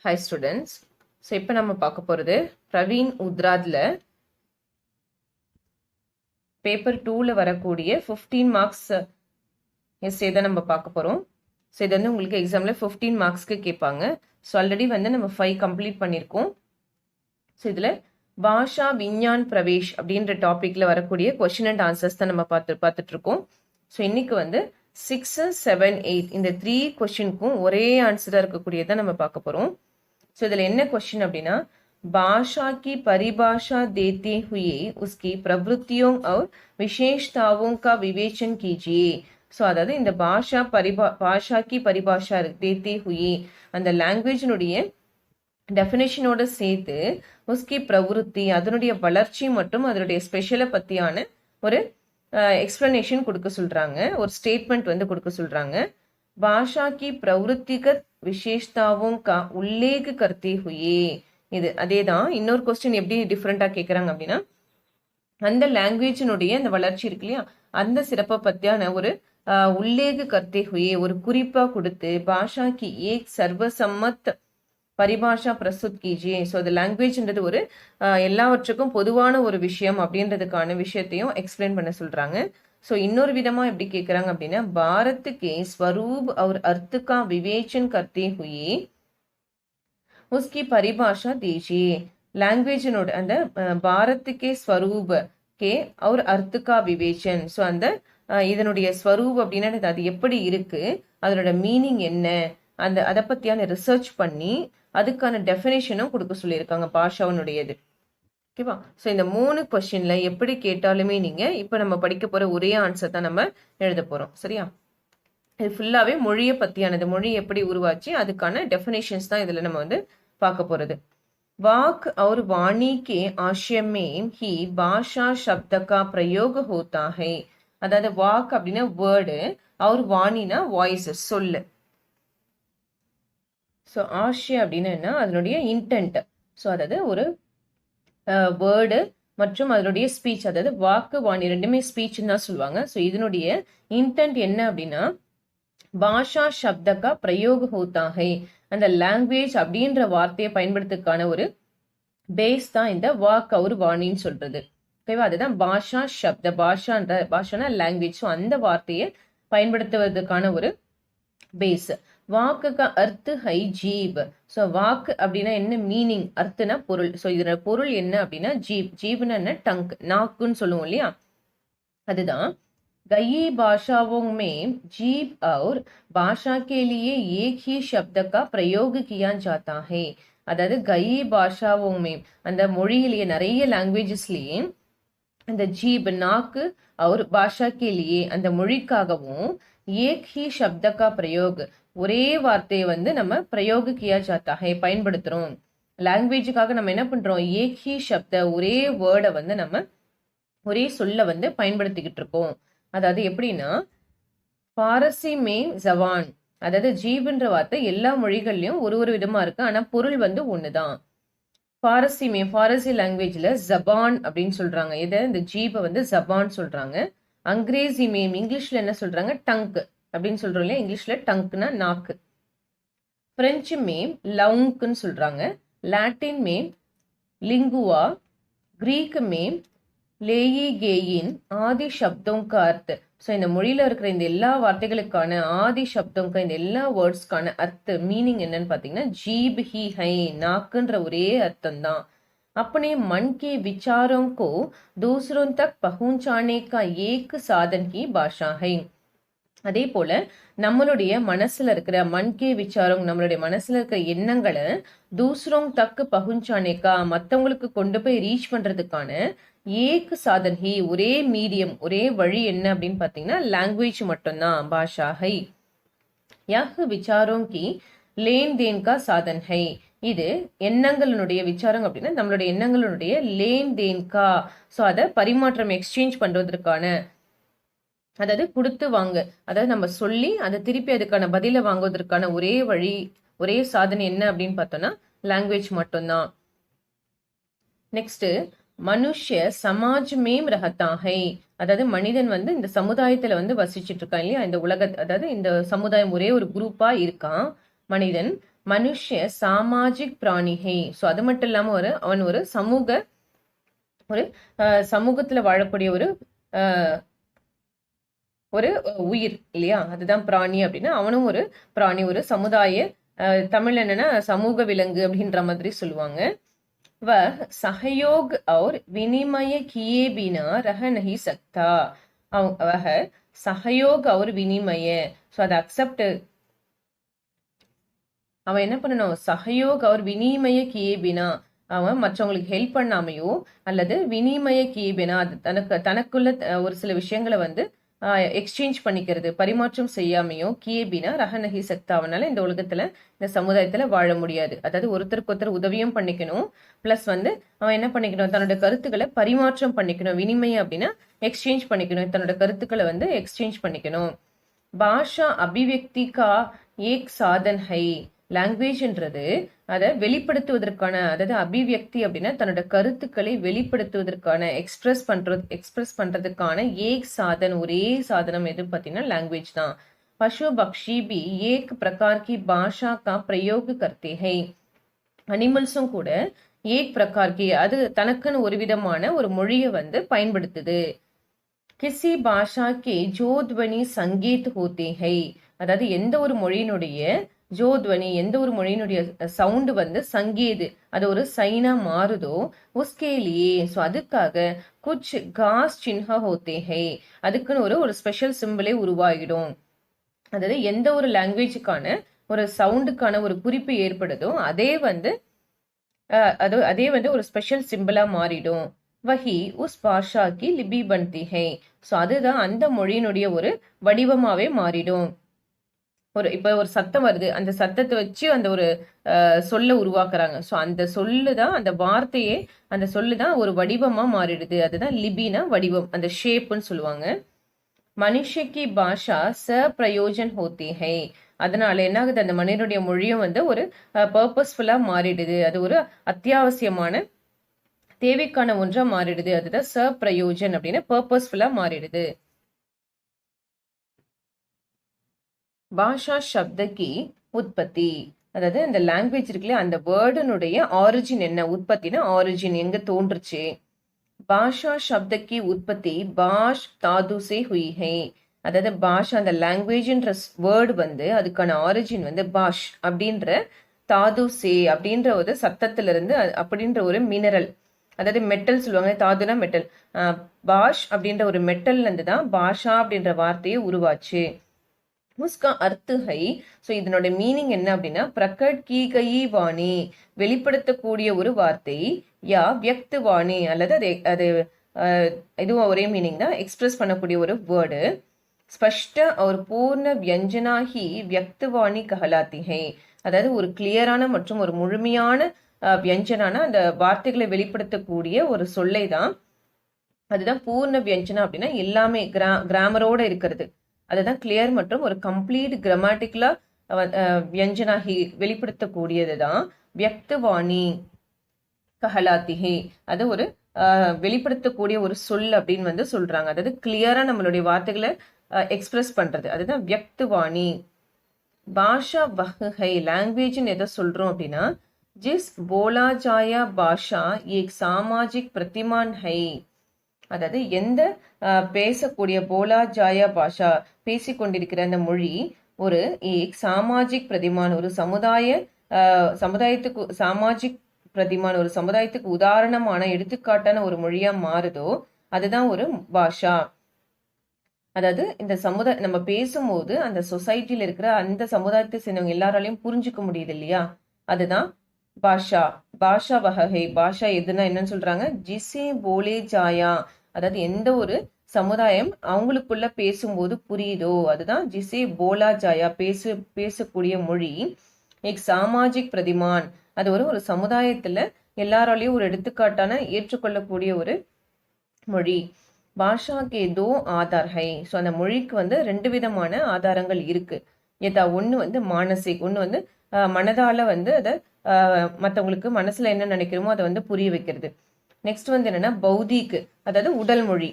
Hi students. So இப்போ நம்ம பார்க்க போறது பிரவீன் உத்ராத்ல பேப்பர் 2ல வரக்கூடிய 15 மார்க்ஸ் எஸ்ஸே தான் நம்ம பார்க்க போறோம். ஸோ இது வந்து உங்களுக்கு எக்ஸாம்ல 15 மார்க்ஸ்க்கு கேட்பாங்க. ஸோ ஆல்ரெடி வந்து நம்ம 5 கம்ப்ளீட் பண்ணியிருக்கோம். ஸோ இதில் பாஷா விஞ்ஞான் பிரவேஷ் அப்படின்ற டாபிக்ல வரக்கூடிய கொஸ்டின் அண்ட் ஆன்சர்ஸ் தான் நம்ம பார்த்துட்டு இருக்கோம். ஸோ இன்னைக்கு வந்து 6, 7, 8 இந்த 3 கொஸ்டினுக்கும் ஒரே ஆன்சராக இருக்கக்கூடியதான் நம்ம பார்க்க போறோம். ஸோ இதில் என்ன கொஸ்டின் அப்படின்னா भाषा की परिभाषा देते हुए उसकी प्रवृत्तियों और विशेषताओं का विवेचन कीजिए. ஸோ அதாவது இந்த பாஷா கி பரிபாஷா தேத்தே ஹுயே அந்த லாங்குவேஜினுடைய டெஃபினேஷனோட சேர்த்து உஸ்கி பிரவருத்தி அதனுடைய வளர்ச்சி மற்றும் அதனுடைய ஸ்பெஷலை பற்றியான ஒரு எக்ஸ்பிளனேஷன் கொடுக்க சொல்கிறாங்க, ஒரு ஸ்டேட்மெண்ட் வந்து கொடுக்க சொல்கிறாங்க. பாஷா கி பிரவருத்திகத் விசேஷதாவும் கா உல்லேக கர்த்தே ஹுயே. இது அதே தான். இன்னொரு கொஸ்டின் எப்படி டிஃப்ரெண்டாக கேட்குறாங்க அப்படின்னா அந்த லாங்குவேஜினுடைய அந்த வளர்ச்சி இருக்கு இல்லையா, அந்த சிறப்பை பற்றியான ஒரு உல்லேக கர்த்தே ஹுயே ஒரு குறிப்பாக கொடுத்து பாஷா கி ஏக் சர்வசம்மத் பரிபாஷா பிரசுத் கீஜியே. ஸோ அது லாங்குவேஜ்ன்றது ஒரு எல்லாவற்றுக்கும் பொதுவான ஒரு விஷயம் அப்படின்றதுக்கான விஷயத்தையும் எக்ஸ்பிளைன் பண்ண சொல்கிறாங்க. ஸோ இன்னொரு விதமாக எப்படி கேட்குறாங்க அப்படின்னா பாரத்துக்கே ஸ்வரூப் அவர் அர்த்துக்கா விவேச்சன் கர்த்தே ஹுயே உஸ்கி பரிபாஷா தீஜியே. லாங்குவேஜினோட அந்த பாரத்துக்கே ஸ்வரூப் கே அவர் அர்த்துக்கா விவேச்சன். ஸோ அந்த இதனுடைய ஸ்வரூப் அப்படின்னா அது எப்படி இருக்கு, அதனோட மீனிங் என்ன, அந்த அதை பற்றியான ரிசர்ச் பண்ணி அதுக்கான டெஃபினேஷனும் கொடுக்க சொல்லியிருக்காங்க பாஷாவனுடையது. ஓகேவா? ஸோ இந்த 3 கொஸ்டின்ல எப்படி கேட்டாலுமே நீங்கள் இப்போ நம்ம படிக்க போகிற ஒரே ஆன்சர் தான் நம்ம எழுத போகிறோம். சரியா? இது ஃபுல்லாகவே மொழியை பற்றியானது, மொழி எப்படி உருவாச்சு அதுக்கான டெஃபினேஷன்ஸ் தான் இதில் நம்ம வந்து பார்க்க போகிறது. वाक और वाणी के आशय में ही भाषा शब्द का प्रयोग होता है. அதாவது வாக் அப்படின்னா வேர்டு, और வாணினா வாய்ஸ் சொல்லு. ஸோ ஆஷய அப்படின்னா என்ன, அதனுடைய இன்டென்ட். ஸோ அதாவது ஒரு வேர்டு மற்றும் அதனுடைய ஸ்பீச், அதாவது வாக்கு வாணி ரெண்டுமே ஸ்பீச்னு தான் சொல்லுவாங்க. ஸோ இதனுடைய இன்டென்ட் என்ன அப்படின்னா பாஷா சப்தக்கா பிரயோக ஹோத்தாகை, அந்த லாங்குவேஜ் அப்படின்ற வார்த்தையை பயன்படுத்துறதுக்கான ஒரு பேஸ் தான் இந்த வாக் அவர் வாணின்னு சொல்றது. ஓகேவா? அதுதான் பாஷா சப்த. பாஷானா லாங்குவேஜ். ஸோ அந்த வார்த்தையை பயன்படுத்துவதற்கான ஒரு பேஸ். வாக்குக்கு அர்த்து ஹை ஜீப். ஸோ வாக்கு அப்படின்னா என்ன மீனிங், அர்த்துனா பொருள். ஸோ இதோட பொருள் என்ன அப்படின்னா ஜீப். ஜீப்னா என்ன, டங்க், நாக்குன்னு சொல்லுவோம் இல்லையா, அதுதான். कई भाषाओं में जीभ और भाषा के लिए एक ही शब्द का प्रयोग किया जाता है. அதாவது கை பாஷாவும் அந்த மொழியிலேயே நிறைய லாங்குவேஜஸ்லேயே அந்த ஜீப் நாக்கு और பாஷா கேலியே அந்த மொழிக்காகவும் ஏக் ஹி சப்த கா பிரயோக் ஒரே வார்த்தையை வந்து நம்ம பிரயோக கியா ஜாத்தா ஹை பயன்படுத்துகிறோம். லாங்குவேஜுக்காக நம்ம என்ன பண்ணுறோம், ஏக் ஹி சப்த ஒரே வேர்டை வந்து நம்ம ஒரே சொல்ல வந்து பயன்படுத்திக்கிட்டு இருக்கோம். அதாவது எப்படின்னா பாரசி மேம் ஜவான், அதாவது ஜீப்ன்ற வார்த்தை எல்லா மொழிகள்லையும் ஒரு ஒரு விதமா இருக்கு, ஆனா பொருள் வந்து ஒண்ணுதான். பாரசி மேம், பாரசி லாங்குவேஜ்ல ஜபான் அப்படின்னு சொல்றாங்க. இதை இந்த ஜீபை வந்து ஜபான் சொல்றாங்க. அங்கிரேசி மேம், இங்கிலீஷ்ல என்ன சொல்றாங்க, டங்க் அப்படின்னு சொல்றோம் இல்லையா, இங்கிலீஷ்ல டங்க்னா நாக்கு. பிரெஞ்சு மேம் லவுங்க்னு சொல்றாங்க. லாட்டின் மேம் லிங்குவா. கிரீக் மேம் லேயி கேயின் ஆதி சப்தோங்க அர்த்த. ஸோ இந்த மொழியில இருக்கிற இந்த எல்லா வார்த்தைகளுக்கான ஆதி சப்தோங்க, இந்த எல்லா வேர்ட்ஸ்க்கான அர்த்த மீனிங் என்னன்னு பார்த்தீங்கன்னா ஜீப் ஹி ஹை, நாக்குன்ற ஒரே அர்த்தம் தான். अपने मन के विचारों को दूसरों तक पहुंचाने का एक साधन ही भाषा है. அதே போல நம்மளுடைய மனசுல இருக்கிற மன்கே விசாரம், நம்மளுடைய மனசுல இருக்கிற எண்ணங்களை தூசரோங் தக்கு பகுஞ்சானேக்கா மற்றவங்களுக்கு கொண்டு போய் ரீச் பண்றதுக்கான ஏக் சாதன் ஹி ஒரே மீடியம், ஒரே வழி என்ன அப்படின்னு பார்த்தீங்கன்னா லாங்குவேஜ் மட்டும்தான், பாஷா ஹை. யஹ் விசாரோங் கி லேன் தேன் கா சாதன் ஹை. இது எண்ணங்களுடைய விசாரம் அப்படின்னா நம்மளுடைய எண்ணங்களுடைய லேன் தேன் கா. ஸோ அதை பரிமாற்றம் எக்ஸ்சேஞ்ச் பண்றதற்கான, அதாவது கொடுத்து வாங்க, அதாவது நம்ம சொல்லி அதை திருப்பி அதுக்கான பதிலை வாங்குவதற்கான ஒரே வழி, ஒரே சாதனை என்ன அப்படின்னு பார்த்தோம்னா லாங்குவேஜ் மட்டும்தான். நெக்ஸ்ட் மனுஷ்ய சமாஜ் மேம் ரஹத்தாகை. அதாவது மனிதன் வந்து இந்த சமுதாயத்துல வந்து வசிச்சுட்டு இருக்கான் இல்லையா, இந்த உலக, அதாவது இந்த சமுதாயம் ஒரே ஒரு குரூப்பா இருக்கான் மனிதன். மனுஷ சாமாஜிக் பிராணிகை. ஸோ அது மட்டும் இல்லாம அவன் ஒரு சமூகத்துல வாழக்கூடிய ஒரு உயிர் இல்லையா, அதுதான் பிராணி அப்படின்னா. அவனும் ஒரு பிராணி, ஒரு சமுதாய, தமிழ் என்னன்னா சமூக விலங்கு அப்படின்ற மாதிரி சொல்லுவாங்க. सहयोग और विनिमय किए बिना रह नहीं सकता. वह सहयोग और विनिमय, ஸோ அதை அக்செப்ட் அவன் என்ன பண்ணணும், சஹயோக் அவர் வினிமய கியேபினா, அவன் மற்றவங்களுக்கு ஹெல்ப் பண்ணாமையோ அல்லது வினிமய கியேபினா, அது தனக்குள்ள ஒரு சில விஷயங்களை எக்ஸ்சேஞ்ச் பண்ணிக்கிறது, பரிமாற்றம் செய்யாமையோ, கியேபினா ரஹநகி சக்தா, அவனால இந்த உலகத்துல இந்த சமுதாயத்துல வாழ முடியாது. அதாவது ஒருத்தருக்கு ஒருத்தர் உதவியும் பண்ணிக்கணும், பிளஸ் அவன் என்ன பண்ணிக்கணும், தன்னோட கருத்துக்களை பரிமாற்றம் பண்ணிக்கணும். வினிமயம் அப்படின்னா எக்ஸ்சேஞ்ச் பண்ணிக்கணும், தன்னோட கருத்துக்களை எக்ஸ்சேஞ்ச் பண்ணிக்கணும். பாஷா அபிவியக்தி கா ஏக் சாதன் ஹை. லாங்குவேஜ்ன்றது அதை வெளிப்படுத்துவதற்கான, அதாவது அபிவியக்தி அப்படின்னா தன்னோட கருத்துக்களை வெளிப்படுத்துவதற்கான, எக்ஸ்பிரஸ் பண்றதுக்கான ஏக் சாதன், ஒரே சாதனம் எது பார்த்தீங்கன்னா லாங்குவேஜ் தான். பசு பக்ஷி பி ஏக் பிரகார் கி பாஷா கா பிரயோக கர்த்தே ஹை. அனிமல்ஸும் கூட ஏக் பிரகார் கி, அது தனக்குன்னு ஒரு விதமான ஒரு மொழியை பயன்படுத்துது. கிசி பாஷா கே ஜோத்வனி சங்கீத் ஹோத்தே ஹை. அதாவது எந்த ஒரு மொழியினுடைய ஜோத்வனி, எந்த ஒரு மொழியினுடைய சவுண்டு சங்கீது, அது ஒரு சைனா மாறுதோ, உஸ்கேலியே, ஸோ அதுக்காக குச் காஸ் சின்ஹா ஹோத்தே ஹை, அதுக்குன்னு ஒரு ஸ்பெஷல் சிம்பிளே உருவாகிடும். அதாவது எந்த ஒரு லாங்குவேஜுக்கான ஒரு சவுண்டுக்கான ஒரு குறிப்பு ஏற்படுதோ அதே அதே ஒரு ஸ்பெஷல் சிம்பிளா மாறிடும். வஹி உஸ் பாஷா கி லிபி பன்தி ஹை. ஸோ அதுதான் அந்த மொழியினுடைய ஒரு வடிவமாவே மாறிடும். இப்ப ஒரு சத்தம் வருது, அந்த சத்தத்தை வச்சு அந்த ஒரு சொல்ல உருவாக்குறாங்க. ஸோ அந்த சொல்லுதான், அந்த வார்த்தையே, அந்த சொல்லுதான் ஒரு வடிவமா மாறிடுது. அதுதான் லிபினா வடிவம், அந்த ஷேப்னு சொல்லுவாங்க. மனுஷக்கி பாஷா ச பிரயோஜன் ஹோத்தி ஹை. அதனால என்ன ஆகுது, அந்த மனிதனுடைய மொழியும் ஒரு பர்பஸ்ஃபுல்லா மாறிடுது, அது ஒரு அத்தியாவசியமான தேவைக்கான ஒன்றா மாறிடுது. அதுதான் ச பிரயோஜன் அப்படின்னு பர்பஸ்ஃபுல்லா மாறிடுது. பாஷா சப்தகி உற்பத்தி, அதாவது அந்த லாங்குவேஜ் இருக்குல்ல, அந்த வேர்டனுடைய ஆரிஜின் என்ன, உற்பத்தினா ஆரிஜின் எங்க தோன்றுச்சு. பாஷா சப்தகி உற்பத்தி பாஷ் தாதுசே ஹுய் ஹை. அதாவது பாஷா, அந்த லாங்குவேஜ்ன்ற வேர்டு அதுக்கான ஆரிஜின் பாஷ் அப்படின்ற தாதுசே அப்படின்ற ஒரு சத்தத்துல இருந்து, அப்படின்ற ஒரு மினரல், அதாவது மெட்டல் சொல்லுவாங்க, தாதுனா மெட்டல், பாஷ் அப்படின்ற ஒரு மெட்டல்ல இருந்து தான் பாஷா அப்படின்ற வார்த்தையை உருவாச்சு. உஸ்கா அர்த்த ஹை. ஸோ இதனோட மீனிங் என்ன அப்படின்னா, பிரகட் கி கயி வாணி, வெளிப்படுத்தக்கூடிய ஒரு வார்த்தை, யா வியக்து வாணி, அல்லது அது இதுவும் ஒரே மீனிங் தான், எக்ஸ்பிரஸ் பண்ணக்கூடிய ஒரு வேர்டு. ஸ்பஷ்ட ஒரு பூர்ண வியஞ்சனாகி வியக்து வாணி கஹலாத்தி ஹை. அதாவது ஒரு கிளியரான மற்றும் ஒரு முழுமையான வியஞ்சனான அந்த வார்த்தைகளை வெளிப்படுத்தக்கூடிய ஒரு சொல்லை தான், அதுதான் பூர்ண வியஞ்சனா அப்படின்னா எல்லாமே கிராமரோட இருக்கிறது, அதுதான் கிளியர் மற்றும் ஒரு கம்ப்ளீட் கிராமட்டிக்கலா வியஞ்சனாகி வெளிப்படுத்தக்கூடியதுதான் வியக்தவாணி கஹலாத்திஹி. அது ஒரு வெளிப்படுத்தக்கூடிய ஒரு சொல் அப்படின்னு சொல்றாங்க. அதாவது கிளியரா நம்மளுடைய வார்த்தைகளை எக்ஸ்பிரஸ் பண்றது, அதுதான் வியக்தவாணி. பாஷா வஹை, லாங்குவேஜ்னு எதை சொல்றோம் அப்படின்னா, ஜிஸ் போலா ஜாயா பாஷா ஏக் சாமாஜிக் பிரதிமான் ஹை. அதாவது எந்த பேசக்கூடிய போலா ஜாயா பாஷா, பேசிக்கொண்டிருக்கிற அந்த மொழி ஒரு ஏக் சாமாஜிக் பிரதிமான், ஒரு சமுதாயத்துக்கு சாமாஜிக் பிரதிமான், ஒரு சமுதாயத்துக்கு உதாரணமான எடுத்துக்காட்டான ஒரு மொழியா மாறுதோ அதுதான் ஒரு பாஷா. அதாவது இந்த நம்ம பேசும்போது அந்த சொசைட்டில இருக்கிற அந்த சமுதாயத்தை சேர்ந்தவங்க எல்லாராலையும் புரிஞ்சுக்க முடியுது இல்லையா, அதுதான் பாஷா. பாஷா வகை, பாஷா எதுனா என்னன்னு சொல்றாங்க, ஜிசே போலே ஜாயா, அதாவது எந்த ஒரு சமுதாயம் அவங்களுக்குள்ள பேசும்போது புரியுதோ அதுதான் ஜிசே போலா ஜாயா, பேசக்கூடிய மொழி. எக் சாமாஜிக் பிரதிமான், அது ஒரு சமுதாயத்துல எல்லாராலையும் ஒரு எடுத்துக்காட்டான ஏற்றுக்கொள்ளக்கூடிய ஒரு மொழி. பாஷா கே தோ ஆதார் ஹை. ஸோ அந்த மொழிக்கு 2 விதமான ஆதாரங்கள் இருக்கு. ஏதா ஒன்று மானசிக், ஒன்று மனதால அதை மற்றவங்களுக்கு மனசுல என்ன நினைக்கிறோமோ அதை புரிய வைக்கிறது. நெக்ஸ்ட் என்னன்னா பௌதிக்கு, அதாவது உடல் மொழி.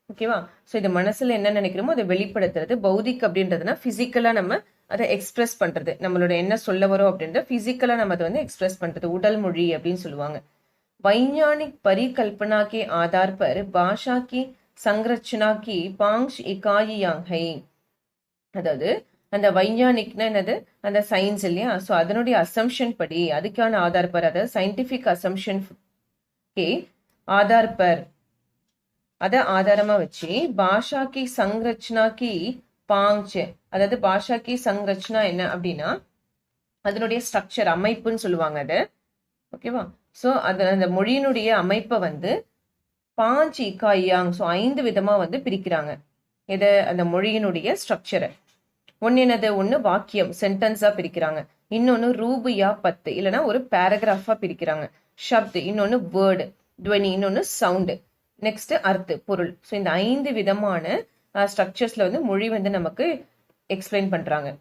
ஓகேவா? ஸோ இது மனசுல என்ன நினைக்கிறோமோ அதை வெளிப்படுத்துறது. பௌதிக் அப்படின்றதுனா பிசிக்கலா நம்ம அதை எக்ஸ்பிரஸ் பண்றது. நம்மளோட என்ன சொல்ல வரோம் அப்படின்ற பிசிக்கலா நம்ம அதை வந்து எக்ஸ்பிரஸ் பண்றது. உடல் மொழி அப்படின்னு சொல்லுவாங்க. वैज्ञानिक परिकल्पना के आधार पर भाषा की संरचना की 5 इकाइयां है. அதாவது அந்த வைஞ்ஞானிக்னா என்னது, அந்த சயின்ஸ் இல்லையா? ஸோ அதனுடைய அசம்ஷன் படி, அதுக்கான ஆதார் பர், அதாவது scientific assumption K Aadhaar per, அதை ஆதாரமா வச்சு பாஷா கி சங்ரச்சனா கி பாங்ச், அதாவது பாஷா கி சங்ரச்சனா என்ன அப்படின்னா அதனுடைய ஸ்ட்ரக்சர், அமைப்புன்னு சொல்லுவாங்க அது. ஓகேவா? ஸோ அந்த மொழியினுடைய அமைப்பை வந்து 5 இக்காயாங், ஸோ 5 விதமா வந்து பிரிக்கிறாங்க. எதை? அந்த மொழியினுடைய ஸ்ட்ரக்சரை. ஒன்னு வாக்கியம், சென்டென்ஸா பிரிக்கிறாங்க. இன்னொன்னு ரூபியா 10, இல்லைன்னா ஒரு பேராகிராஃபா பிரிக்கிறாங்க. ஷப்த் இன்னொன்னு வேர்டு, துவனி இன்னொன்னு சவுண்டு, நெக்ஸ்ட் அர்த்து பொருள். ஸோ இந்த 5 விதமான ஸ்ட்ரக்சர்ஸ்ல வந்து மொழி வந்து நமக்கு எக்ஸ்பிளைன் பண்றாங்க.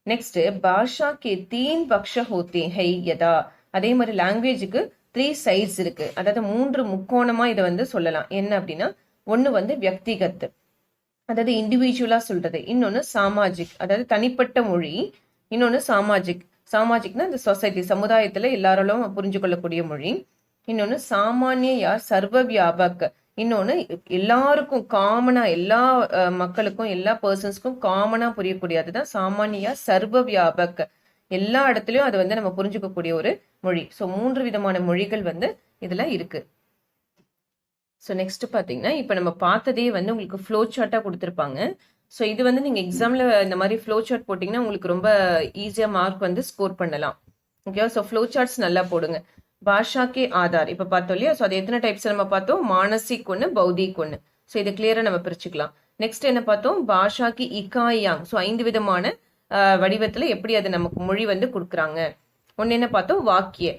நெக்ஸ்ட் பாஷா கே 3 பக்ஷ ஹோத்தே ஹை யதா. அதே மாதிரி லாங்குவேஜுக்கு 3 சைட்ஸ் இருக்கு, அதாவது 3 முக்கோணமா இதை வந்து சொல்லலாம். என்ன அப்படின்னா, ஒன்னு வந்து வியக்திகத், அதாவது இண்டிவிஜுவலா சொல்றது. இன்னொன்னு சாமாஜிக், அதாவது தனிப்பட்ட மொழி. இன்னொன்னு சாமாஜிக், சாமாஜிக்னா இந்த சொசைட்டி, சமுதாயத்துல எல்லாராலும் புரிஞ்சு கொள்ளக்கூடிய மொழி. இன்னொன்னு சாமானியா சர்வ வியாபக், இன்னொன்னு எல்லாருக்கும் காமனா, எல்லா மக்களுக்கும், எல்லா பர்சன்ஸ்க்கும் காமனா புரியக்கூடிய, அதுதான் சாமானியா சர்வ வியாபக், எல்லா இடத்துலயும் அதை வந்து நம்ம புரிஞ்சுக்கக்கூடிய ஒரு மொழி. ஸோ 3 விதமான மொழிகள் வந்து இதுல இருக்கு. ஸோ நெக்ஸ்ட் பாத்தீங்கன்னா, இப்ப நம்ம பார்த்ததே வந்து உங்களுக்கு ஃப்ளோ சார்ட்டா கொடுத்துருப்பாங்க. ஸோ இது வந்து நீங்க எக்ஸாம்ல இந்த மாதிரி ஃப்ளோ சார்ட் போட்டீங்கன்னா உங்களுக்கு ரொம்ப ஈஸியா மார்க் வந்து ஸ்கோர் பண்ணலாம். ஓகேவா? ஸோ ஃப்ளோ சார்ட்ஸ் நல்லா போடுங்க. பாஷாக்கே ஆதார் இப்ப பார்த்தோம் இல்லையா? ஸோ அது எத்தனை டைப்ஸ் நம்ம பார்த்தோம்? மானசிக் ஒன்று, பௌதிக் ஒன்று. ஸோ இது கிளியரா நம்ம பிரிச்சுக்கலாம். நெக்ஸ்ட் என்ன பார்த்தோம்? பாஷாக்கி இக்காயாங், ஸோ 5 விதமான வடிவத்துல எப்படி அது நமக்கு மொழி வந்து கொடுக்குறாங்க. ஒன்னு என்ன பார்த்தோம்? வாக்கிய.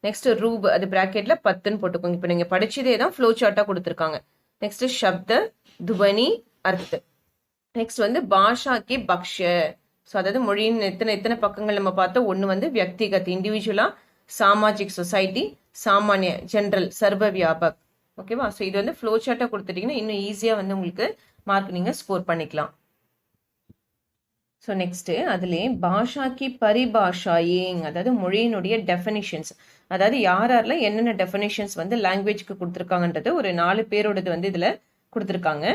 நெக்ஸ்ட் ரூப், அது பிராக்கெட்ல 10ன்னு போட்டுக்கோங்க. இப்ப நீங்க படிச்சதே தான் ஃப்ளோ சார்ட்டா கொடுத்துருக்காங்க. நெக்ஸ்ட் சப்த, துவனி, அர்த்த. நெக்ஸ்ட் வந்து பாஷாக்கி பக்ஷ, ஸோ அதாவது மொழியின் எத்தனை பக்கங்கள் நம்ம பார்த்தோம்? ஒன்னு வந்து வியக்திகத், இண்டிவிஜுவலா, சாமாஜிக் சொசைட்டி, சாமானிய ஜென்ரல், சர்வ வியாபக். ஓகேவா? ஸோ இது வந்து ஃப்ளோ சார்ட்டா கொடுத்துட்டீங்கன்னா இன்னும் ஈஸியா வந்து உங்களுக்கு மார்க் நீங்க ஸ்கோர் பண்ணிக்கலாம். ஸோ நெக்ஸ்ட் அதுலேயே பாஷாக்கி பரிபாஷாயிங், அதாவது மொழியினுடைய டெஃபினிஷன்ஸ், அதாவது யாரெல்லாம் என்னென்ன டெஃபினிஷன்ஸ் வந்து லாங்குவேஜ்க்கு கொடுத்துருக்காங்கன்றது ஒரு 4 பேரோடது வந்து இதுல கொடுத்துருக்காங்க.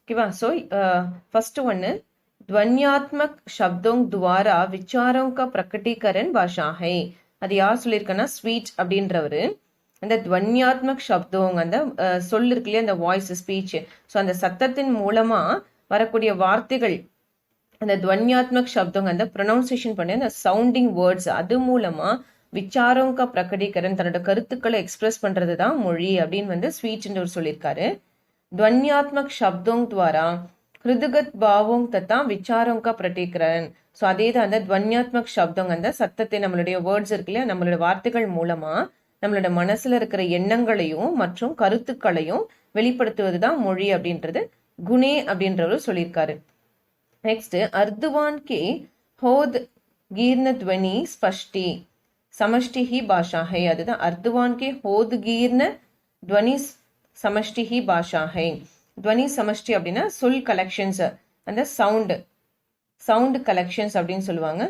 ஓகேவா? ஸோ ஃபர்ஸ்ட் ஒன்னு, ध्वन्यात्मक शब्दों द्वारा विचारों का प्रकटीकरण भाषा है. அது யார் சொல்லியிருக்கன்னா ஸ்வீட் அப்படின்றவரு. அந்த துவன்யாத்மக் சப்தோங், அந்த சொல் இருக்கு இல்லையா, அந்த வாய்ஸ், ஸ்பீச், ஸோ அந்த சத்தத்தின் மூலமா வரக்கூடிய வார்த்தைகள், அந்த துவன்யாத்மக் சப்தோங்க, அந்த ப்ரொனவுன்சியேஷன் பண்ணி அந்த சவுண்டிங் வேர்ட்ஸ், அது மூலமா விச்சாரோங்க பிரகடீகரன், தன்னோட கருத்துக்களை எக்ஸ்பிரஸ் பண்றது தான் மொழி அப்படின்னு வந்து ஸ்வீட்ன்றவர் சொல்லியிருக்காரு. துவன்யாத்மக் சப்தோங் துவாரா ஹிருதுகத் பாவோங் தத்தா விச்சாரோங்க பிரகடீகரன். ஸோ அதே தான் அந்த துவன்யாத்மக் சப்தோங்க, அந்த சத்தத்தை, நம்மளுடைய வேர்ட்ஸ் இருக்கு இல்லையா, நம்மளோட வார்த்தைகள் மூலமா நம்மளோட மனசுல இருக்கிற எண்ணங்களையும் மற்றும் கருத்துக்களையும் வெளிப்படுத்துவது தான் மொழி அப்படின்றது குணே அப்படின்றவர் சொல்லியிருக்காரு. नेक्स्ट अर्धवान के होद गीर्ण ध्वनि स्पष्टि समष्टि ही भाषा है. அதுதான் अर्धवान के होद गीर्ण ध्वनि समष्टि ही भाषा है. ध्वनि समष्टि அப்படின்னா சொல் கலெக்ஷன்ஸ், அந்த சவுண்ட் கலெக்ஷன்ஸ் அப்படின்னு சொல்லுவாங்க.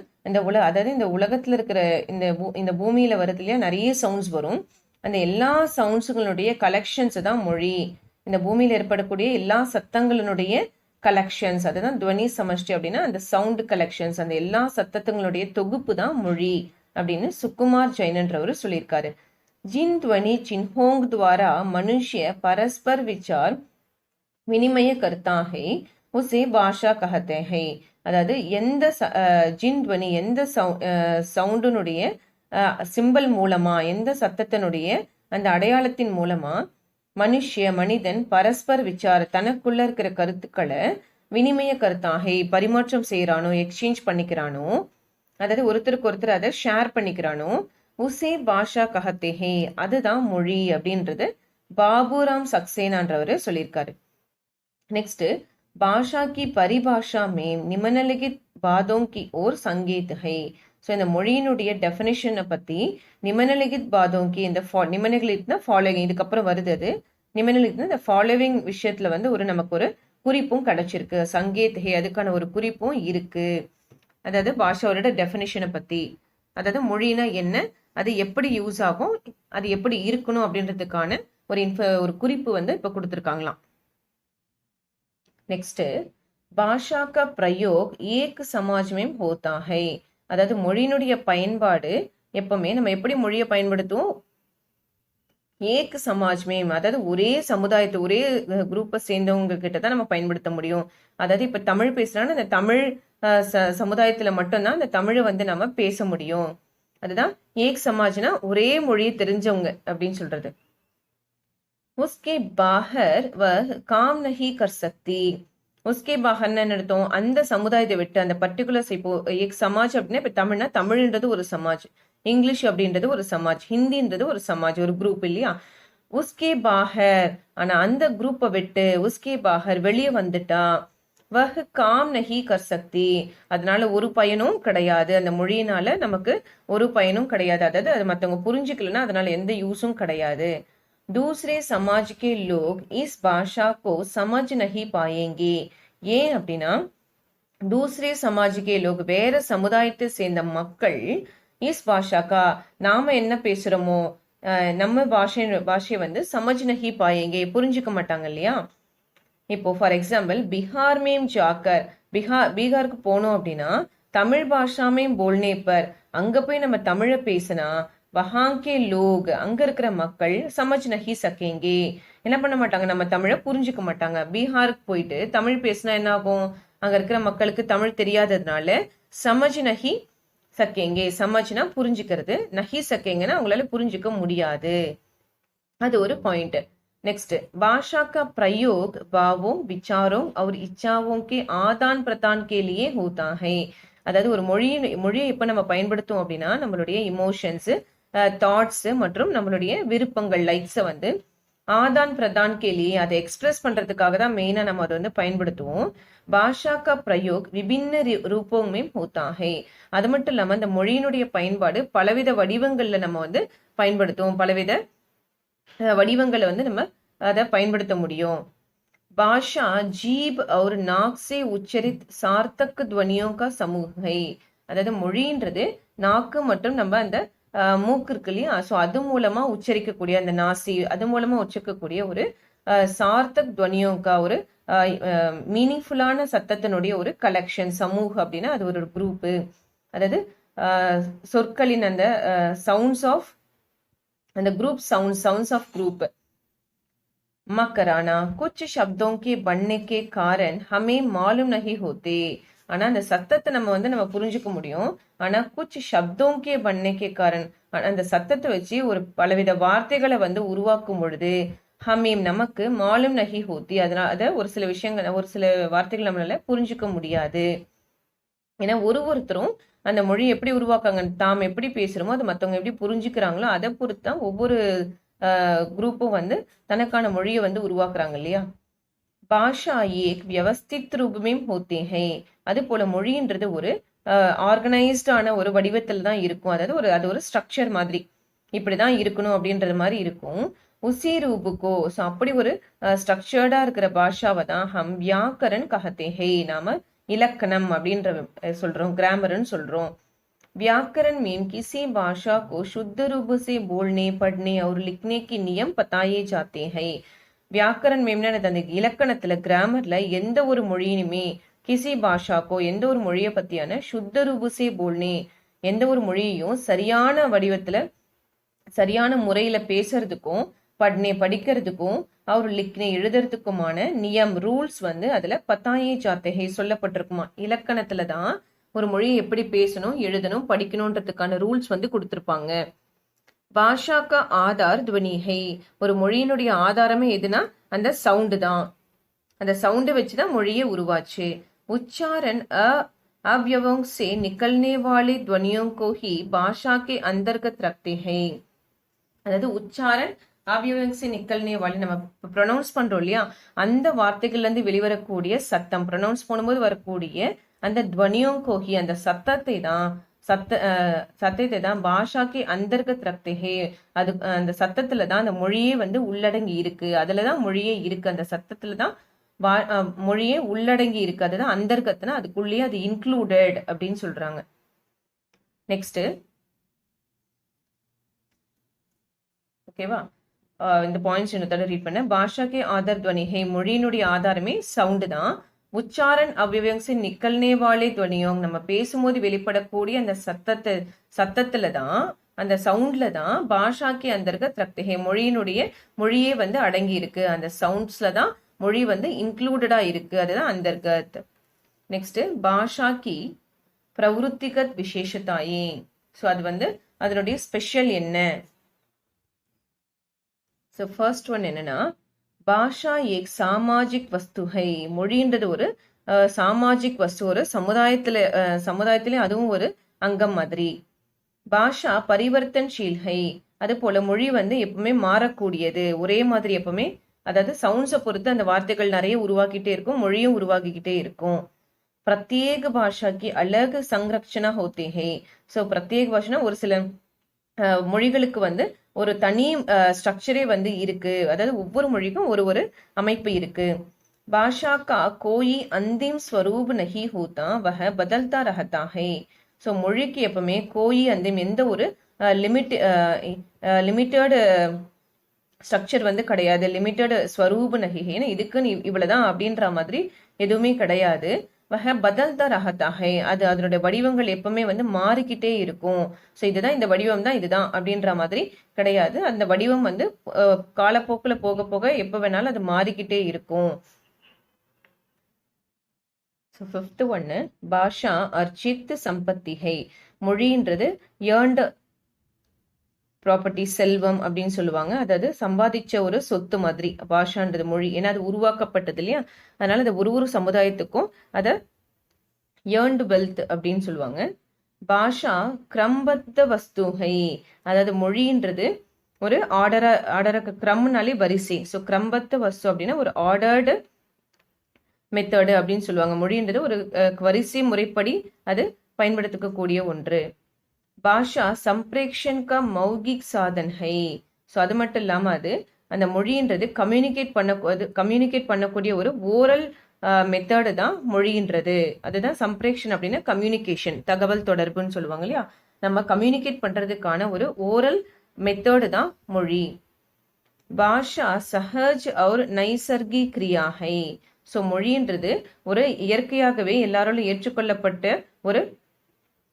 அதாவது இந்த உலகத்துல இருக்கிற இந்த பூமியில வருது இல்லையா, நிறைய சவுண்ட்ஸ் வரும். அந்த எல்லா சவுண்ட்ஸுங்களுடைய கலெக்ஷன்ஸ் தான் மொழி. இந்த பூமியில ஏற்படக்கூடிய எல்லா சத்தங்களினுடைய கலெக்ஷன்ஸ், அதுதான் துவனி சமஷ்டி அப்படின்னா அந்த சவுண்ட் கலெக்ஷன்ஸ், அந்த எல்லா சத்தத்துங்களுடைய தொகுப்பு தான் மொழி அப்படின்னு சுகுமார் ஜெயினன்றவர் சொல்லியிருக்காரு. ஜின் துவனி சின்ஹோங் துவாரா மனுஷ்ய பரஸ்பர் விசார் வினிமய கர்த்தா ஹை உசே பாஷா கஹத்தே ஹை. அதாவது எந்த ஜின் துவனி, எந்த சவுண்டினுடைய சிம்பல் மூலமா, எந்த சத்தத்தினுடைய அந்த அடையாளத்தின் மூலமா மனிதன் பரஸ்பர் விசார, தனக்குள்ள இருக்கிற கருத்துக்களை வினிமய கருத்தாக பரிமாற்றம் செய்யறானோ, எக்ஸ்சேஞ்ச் பண்ணிக்கிறானோ, அதாவது ஒருத்தருக்கு ஒருத்தர் அதை ஷேர் பண்ணிக்கிறானோ, உசே பாஷா கஹத்தேஹே, அதுதான் மொழி அப்படின்றது பாபுராம் சக்சேனான்றவர் சொல்லியிருக்காரு. நெக்ஸ்ட் பாஷா கி பரிபாஷா மே நிமனலிகித் பாதோங் கி ஓர் சங்கீத் ஹை. ஸோ இந்த மொழியினுடைய டெஃபினேஷனை பத்தி நிமனலிகித் பாதோங்கி, இந்த நிமனலிகித்னா ஃபாலோயிங், இதுக்கப்புறம் வருது அது நிமிடலிருந்து இந்த ஃபாலோவிங் விஷயத்துல வந்து நமக்கு ஒரு குறிப்பும் கிடைச்சிருக்கு. சங்கேத் ஹே அதுக்கான ஒரு குறிப்பும் இருக்கு. அதாவது பாஷாவோட டெஃபினிஷனை பத்தி, அதாவது மொழினா என்ன, அது எப்படி யூஸ் ஆகும், அது எப்படி இருக்கணும் அப்படின்றதுக்கான ஒரு குறிப்பு வந்து இப்ப கொடுத்துருக்காங்களாம். நெக்ஸ்ட், பாஷா கா பிரயோக் ஏக் சமாஜ் மேம் ஹோதா ஹை. அதாவது மொழியினுடைய பயன்பாடு எப்பவுமே நம்ம எப்படி மொழியை பயன்படுத்துவோம், ஏக் சமாஜ் மேம், அதாவது ஒரே சமுதாயத்தை ஒரே குரூப்பை சேர்ந்தவங்க கிட்ட தான் நம்ம பயன்படுத்த முடியும். அதாவது இப்ப தமிழ் பேசுறான்னு அந்த தமிழ் சமுதாயத்துல மட்டும்தான் அந்த தமிழை வந்து நம்ம பேச முடியும். அதுதான் ஏக் சமாஜ்னா ஒரே மொழியை தெரிஞ்சவங்க அப்படின்னு சொல்றது. உஸ்கே பாஹர் வஹ் காம் நஹி கர் சக்தி. உஸ்கே பாஹர்னு எடுத்தோம் அந்த சமுதாயத்தை விட்டு, அந்த பர்டிகுலர் இப்போ ஏக் சமாஜ் அப்படின்னா இப்ப தமிழ்னா தமிழ்ன்றது ஒரு சமாஜ், இங்கிலீஷ் அப்படின்றது ஒரு சமாஜ், ஹிந்தின்றது ஒரு சமாஜ், ஒரு குரூப் இல்லையா. உஸ்கே பாஹர், ஆனா அந்த குரூப்பை விட்டு உஸ்கே பாஹர் வெளியே வந்துட்டா, வஹ் காம் நஹி கர் சக்தி, அதனால ஒரு பயனும் கிடையாது, அந்த மொழியினால நமக்கு ஒரு பயனும் கிடையாது, அதாவது அது மற்றவங்க புரிஞ்சுக்கலன்னா அதனால எந்த யூஸும் கிடையாது. दूसरे समाज के लोग इस भाषा को समझ नहीं पाएंगे. ஏன் அப்படின்னா दूसरे समाज के लोग வேற சமுதாயத்தை சேர்ந்த மக்கள் இஸ் பாஷாக்கா நாம என்ன பேசுறோமோ நம்ம பாஷையை வந்து சமஜ் நஹி பாயேங்கே புரிஞ்சுக்க மாட்டாங்க இல்லையா. இப்போ ஃபார் எக்ஸாம்பிள் பிஹார் மேம் ஜாக்கர், பீகாருக்கு போனோம் அப்படின்னா தமிழ் பாஷா மேம் போல்னே பர், அங்க போய் நம்ம தமிழை பேசினா வஹாங்கே லோக் அங்க இருக்கிற மக்கள் சமஜ் நஹி சக்கேங்கே என்ன பண்ண மாட்டாங்க, நம்ம தமிழை புரிஞ்சுக்க மாட்டாங்க. பீகாருக்கு போயிட்டு தமிழ் பேசினா என்ன ஆகும், அங்க இருக்கிற மக்களுக்கு தமிழ் தெரியாததுனால சமஜ் நஹி சக்கேங்கே, சமஜ்னா புரிஞ்சுக்கிறது, நஹி சக்கேங்கன்னா அவங்களால புரிஞ்சுக்க முடியாது. அது ஒரு பாயிண்ட். नेक्स्ट, भाषा का प्रयोग भावों विचारों और इच्छाओं के आदान प्रदान के लिए होता है. அதாவது ஒரு மொழியை இப்ப நம்ம பயன்படுத்தும் அப்படின்னா நம்மளுடைய இமோஷன்ஸ், தாட்ஸ் மற்றும் நம்மளுடைய விருப்பங்கள், லைக்ஸை வந்து ஆதான் பிரதான் கேலியே அதை எக்ஸ்பிரஸ் பண்றதுக்காக தான் மெயினா நம்ம அதை வந்து பயன்படுத்துவோம். பாஷா கா பிரயோக் விபின்ன ரூபமே ஹோதா ஹை. அது மட்டும் இல்லாம இந்த மொழியினுடைய பயன்பாடு பலவித வடிவங்கள்ல நம்ம வந்து பயன்படுத்துவோம், பலவித வடிவங்களை வந்து நம்ம அதை பயன்படுத்த முடியும். பாஷா ஜீப் और नाक से उच्चरित सार्थक ध्वनियों का समूह है. அதாவது மொழின்றது நாக்கு மற்றும் நம்ம அந்த மூக்கு இருக்கு இல்லையா, ஸோ அது மூலமா உச்சரிக்கக்கூடிய அந்த நாசி, அது மூலமா உச்சரிக்கக்கூடிய ஒரு சார்த்தக் துவனியோங்கா ஒரு மீனிங்ஃபுல்லான சத்தத்தினுடைய ஒரு கலெக்ஷன். சமூக அப்படின்னா அது ஒரு குரூப்பு, அதாவது சொற்களின் அந்த சவுண்ட்ஸ் ஆஃப் அந்த group sounds of group. Makrana कुछ शब्दों के बनने के कारण हमें मालूम नहीं होते. ஆனா அந்த சத்தத்தை நம்ம புரிஞ்சுக்க முடியும், ஆனா குச் சப்தோம் கே பன்னை கே காரன், அந்த சத்தத்தை வச்சு ஒரு பலவித வார்த்தைகளை வந்து உருவாக்கும் பொழுது ஹமீம் நமக்கு மாலும் நஹி ஹோத்தி, அதனால ஒரு சில விஷயங்கள், ஒரு சில வார்த்தைகள் நம்மளால புரிஞ்சுக்க முடியாது. ஏன்னா ஒருத்தரும் அந்த மொழி எப்படி உருவாக்காங்க, தாம் எப்படி பேசுறோமோ அது மற்றவங்க எப்படி புரிஞ்சுக்கிறாங்களோ அதை பொறுத்து தான் ஒவ்வொரு குரூப்பும் வந்து தனக்கான மொழியை வந்து உருவாக்குறாங்க இல்லையா. பாஷா ஏக் வியவஸ்தித் ரூபமே ஹோத்தே ஹை. அது போல மொழின்றது ஒரு ஆர்கனைஸ்டான ஒரு வடிவத்தில் தான் இருக்கும், அதாவது அது ஒரு ஸ்ட்ரக்சர் மாதிரி இப்படிதான் இருக்கணும் அப்படின்றது மாதிரி இருக்கும். உசி ரூபுக்கோ, ஸோ அப்படி ஒரு ஸ்ட்ரக்சர்டா இருக்கிற பாஷாவை தான் ஹம் வியாக்கரன் கஹத்தே ஹை, நாம இலக்கணம் அப்படின்ற சொல்றோம், கிராமர்னு சொல்றோம். व्याकरण में किसी भाषा को शुद्ध रूप से बोलने, पढ़ने और लिखने के नियम बताए जाते हैं. வியாக்கரன் மேம்னா அந்த இலக்கணத்துல கிராமர்ல எந்த ஒரு மொழியினுமே கிசி பாஷாக்கோ எந்த ஒரு மொழியை பத்தியான சுத்த ரூபுசே போல்னே, எந்த ஒரு மொழியையும் சரியான வடிவத்துல சரியான முறையில பேசுறதுக்கும் படிக்கிறதுக்கும் அவர் லிக்னே எழுதுறதுக்குமான நியம் ரூல்ஸ் வந்து அதுல பத்தாயே ஜாத்தகை சொல்லப்பட்டிருக்குமா. இலக்கணத்துல தான் ஒரு மொழியை எப்படி பேசணும், எழுதணும், படிக்கணும்ன்றதுக்கான ரூல்ஸ் வந்து கொடுத்திருப்பாங்க. பாஷாக்கா ஆதார் துவனிகை, ஒரு மொழியினுடைய ஆதாரமே எதுனா அந்த சவுண்டு தான், அந்த சவுண்டை வச்சுதான் மொழியை உருவாச்சு. உச்சாரன் अव्यवों से निकलने वाले ध्वनियों को ही भाषा के अंतर्गत रखते हैं. அதாவது உச்சாரன் அவ்யவங்சி நிக்கல்னே வாலி, நம்ம ப்ரொனவுன்ஸ் பண்றோம் இல்லையா, அந்த வார்த்தைகள்ல இருந்து வெளிவரக்கூடிய சத்தம், ப்ரொனவுன்ஸ் பண்ணும்போது வரக்கூடிய அந்த துவனியோம் கோஹி அந்த சத்தத்தை தான் சத்தத்தை தான் பாஷாக்கி அந்தர்கத் ரக்தே, அது அந்த சத்தத்துல தான் அந்த மொழியே வந்து உள்ளடங்கி இருக்கு, அதுலதான் மொழியே இருக்கு, அந்த சத்தத்துல தான் மொழியே உள்ளடங்கி இருக்கு, அதுதான் அந்தர்கத்னா அதுக்குள்ளேயே அது இன்க்ளூடட் அப்படின்னு சொல்றாங்க. நெக்ஸ்ட் ஓகேவா, இந்த பாயிண்ட்ஸ் இன்னொரு ரீட் பண்ண. பாஷாக்கே ஆதார் துவனி ஹே, மொழியினுடைய ஆதாரமே சவுண்டு தான். உச்சாரன் அவ்வயங்கு நிக்கல்னே வாழே துவனியோங், நம்ம பேசும்போது வெளிப்படக்கூடிய அந்த சத்தத்துல தான், அந்த சவுண்ட்ல தான் பாஷாக்கே அந்தர்கத் ரக்தே, மொழியே வந்து அடங்கி இருக்கு, அந்த சவுண்ட்ஸ்ல தான் மொழி வந்து இன்க்ளூடடா இருக்கு, அதுதான் அந்தர்கத். நெக்ஸ்ட் பாஷாக்கி பிரவருத்திகத் விசேஷதாயே, ஸோ அது வந்து அதனுடைய ஸ்பெஷல் என்ன. ஸோ ஃபர்ஸ்ட் ஒன் என்னன்னா, பாஷா ஏக் சாமாஜிக் வஸ்துஹை, மொழின்றது ஒரு சாமாஜிக் வஸ்து, ஒரு சமுதாயத்திலே அதுவும் ஒரு அங்கம் மாதிரி. பாஷா பரிவர்த்தன்ஷீல் ஹை, அது போல மொழி வந்து எப்பவுமே மாறக்கூடியது, ஒரே மாதிரி எப்பவுமே, அதாவது சவுண்ட்ஸை பொறுத்து அந்த வார்த்தைகள் நிறைய உருவாக்கிட்டே இருக்கும், மொழியும் உருவாக்கிக்கிட்டே இருக்கும். பிரத்யேக பாஷாக்கு அழகு சங்ரக்ஷனா ஹோத்தே ஹை, ஸோ பிரத்யேக பாஷனா ஒரு சில மொழிகளுக்கு வந்து ஒரு தனி ஸ்ட்ரக்சரே வந்து இருக்கு, அதாவது ஒவ்வொரு மொழிக்கும் ஒரு அமைப்பு இருக்கு. பாஷா கா கோயி அந்திம் ஸ்வரூப் நஹி ஹோத்தா வஹ பதல்தா ரஹதா ஹை, ஸோ மொழிக்கு எப்பவுமே கோயி அந்திம் எந்த ஒரு லிமிட்டட் ஸ்ட்ரக்சர் வந்து கிடையாது, லிமிட்டட் ஸ்வரூப் நஹிஹேன்னு இதுக்குன்னு இவ்வளவுதான் அப்படின்ற மாதிரி எதுவுமே கிடையாது. வஹ பதல்தா ரஹதா ஹை, அது அதனுடைய வடிவங்கள் எப்பவுமே வந்து மாறிக்கிட்டே இருக்கும், ஸோ இதுதான் இந்த வடிவம் தான் இதுதான் அப்படின்ற மாதிரி கிடையாது, அந்த வடிவம் வந்து காலப்போக்கில் போக போக எப்போ வேணாலும் அது மாறிக்கிட்டே இருக்கும். ஸோ ஃபிஃப்த் ஒன்னு, பாஷா அர்ச்சித் சம்பத்திகை, மொழின்றது ஏர்ன்டு ப்ராப்பர்ட்டி, செல்வம் அப்படின்னு சொல்லுவாங்க, அதாவது சம்பாதிச்ச ஒரு சொத்து மாதிரி பாஷான்றது மொழி, ஏன்னா அது உருவாக்கப்பட்டது இல்லையா, அதனால அது ஒரு சமுதாயத்துக்கும் அதை ஏர்ன்டு வெல்த் அப்படின்னு சொல்லுவாங்க. பாஷா கிரம்பத்த வஸ்துகை, அதாவது மொழின்றது ஒரு ஆர்டருக்கு கிரம்னாலே வரிசை, ஸோ கிரம்பத்த வஸ்து அப்படின்னா ஒரு ஆர்டர்டு மெத்தடு அப்படின்னு சொல்லுவாங்க. மொழின்றது ஒரு வரிசை முறைப்படி அது பயன்படுத்தக்கூடிய ஒன்று. பாஷா சம்பிரேக்ஷன் கா மௌகிக் சாதன் ஹை, ஸோ அது மட்டும் இல்லாம அது அந்த மொழின்றது கம்யூனிகேட் பண்ணக்கூடிய ஒரு ஓரல் மெத்தடு தான் மொழின்றது, அதுதான் சம்பிரேக்ஷன் அப்படின்னா கம்யூனிகேஷன், தகவல் தொடர்புன்னு சொல்லுவாங்க இல்லையா, நம்ம கம்யூனிகேட் பண்றதுக்கான ஒரு ஓரல் மெத்தடு தான் மொழி. பாஷா சஹஜ் और நைசர்கி கிரியா ஹை, ஸோ மொழின்றது ஒரு இயற்கையாகவே எல்லாராலும் ஏற்றுக்கொள்ளப்பட்ட ஒரு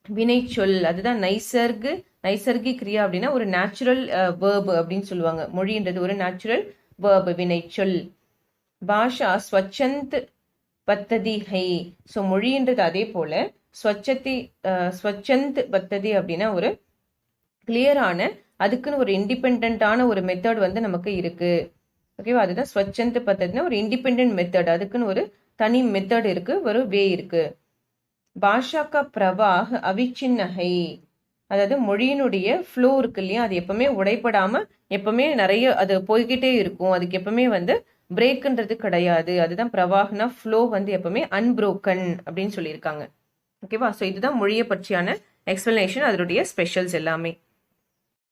வினைச்சொல், அதுதான் நைசர்கி கிரியா அப்படின்னா ஒரு நேச்சுரல் வேர்ப் அப்படின்னு சொல்லுவாங்க, மொழின்றது ஒரு நேச்சுரல் வேர்ப், வினைச்சொல். பாஷா ஸ்வச்சந்த் பத்ததி ஹை, ஸோ மொழின்றது அதே போல ஸ்வச்சந்த் பத்ததி அப்படின்னா ஒரு கிளியரான, அதுக்குன்னு ஒரு இண்டிபெண்டான ஒரு மெத்தட் வந்து நமக்கு இருக்கு, ஓகேவா, அதுதான் ஸ்வச்சந்த் பத்ததினா ஒரு இண்டிபெண்ட் மெத்தட், அதுக்குன்னு ஒரு தனி மெத்தட் இருக்கு, ஒரு வே இருக்கு. பாஷா கா பிரவாஹ் அவிச்சின்ன ஹை, அதாவது மொழியினுடைய ஃப்ளோ இருக்கு இல்லையா, அது எப்பவுமே உடைப்படாம எப்பவுமே நிறைய அது போய்கிட்டே இருக்கும், அதுக்கு எப்பவுமே வந்து பிரேக்ன்றது கிடையாது, அதுதான் பிரவாஹ்னா ஃப்ளோ வந்து எப்பவுமே அன்புரோக்கன் அப்படின்னு சொல்லியிருக்காங்க, ஓகேவா. ஸோ இதுதான் மொழியை பற்றியான எக்ஸ்பிளனேஷன், அதனுடைய ஸ்பெஷல்ஸ் எல்லாமே.